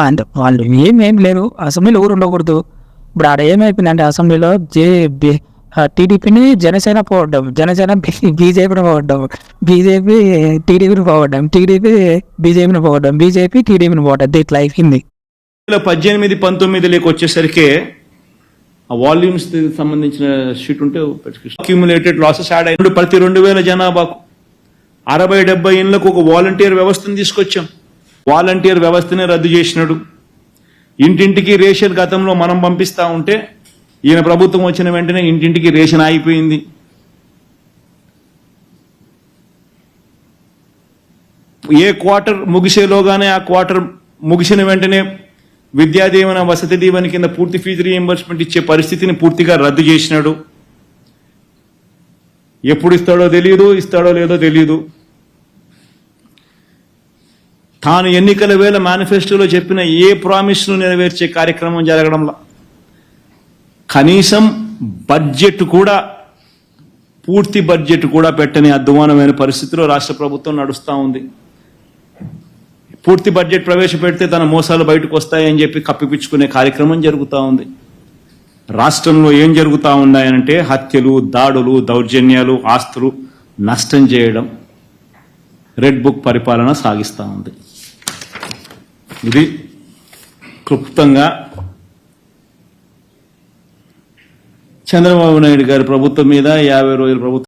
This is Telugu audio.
అంటే వాళ్ళు ఏం లేరు, అసెంబ్లీలో ఊరు ఉండకూడదు. ఇప్పుడు ఆడ ఏమైపోయిందంటే అసెంబ్లీలో టీడీపీని జనసేన పోవడం, జనసేన బీజేపీని పోవడం, బీజేపీ టీడీపీని పోవడం, టీడీపీ బీజేపీని పోవడం, బీజేపీ టీడీపీని పోవడం, ఇట్లా అయిపోయింది. 2018-19 వచ్చేసరికి ఆ వాల్యూమ్స్ సంబంధించిన షీట్ ఉంటే అక్యూములేటెడ్ లాసెస్ యాడ్ అయినప్పుడు ప్రతి 2000 జనాభాకు 60-70 ఇళ్లకు ఒక వాలంటీర్ వ్యవస్థను తీసుకొచ్చాం. వాలంటీర్ వ్యవస్థనే రద్దు చేసినాడు. ఇంటింటికి రేషన్ గతంలో మనం పంపిస్తా ఉంటే ఈయన ప్రభుత్వం వచ్చిన వెంటనే ఇంటింటికి రేషన్ ఆగిపోయింది. ఏ క్వార్టర్ ముగిసేలోగానే ఆ క్వార్టర్ ముగిసిన వెంటనే విద్యా దీవెన, వసతి దీవెన కింద పూర్తి ఫీజు రీఎంబర్స్మెంట్ ఇచ్చే పరిస్థితిని పూర్తిగా రద్దు చేసినాడు. ఎప్పుడు ఇస్తాడో తెలియదు, ఇస్తాడో లేదో తెలియదు. తాను ఎన్నికల వేళ మేనిఫెస్టోలో చెప్పిన ఏ ప్రామిస్ను నెరవేర్చే కార్యక్రమం జరగడంలా, కనీసం బడ్జెట్ కూడా, పూర్తి బడ్జెట్ కూడా పెట్టని అధ్వానమైన పరిస్థితిలో రాష్ట్ర ప్రభుత్వం నడుస్తూ ఉంది. పూర్తి బడ్జెట్ ప్రవేశపెడితే తన మోసాలు బయటకు వస్తాయని చెప్పి కప్పిపుచ్చుకునే కార్యక్రమం జరుగుతూ ఉంది. రాష్ట్రంలో ఏం జరుగుతూ ఉన్నాయనంటే హత్యలు, దాడులు, దౌర్జన్యాలు, ఆస్తులు నష్టం చేయడం, రెడ్ బుక్ పరిపాలన సాగిస్తూ ఉంది. ఇది క్లుప్తంగా చంద్రబాబు నాయుడు గారి ప్రభుత్వం మీద 50 రోజుల ప్రభుత్వం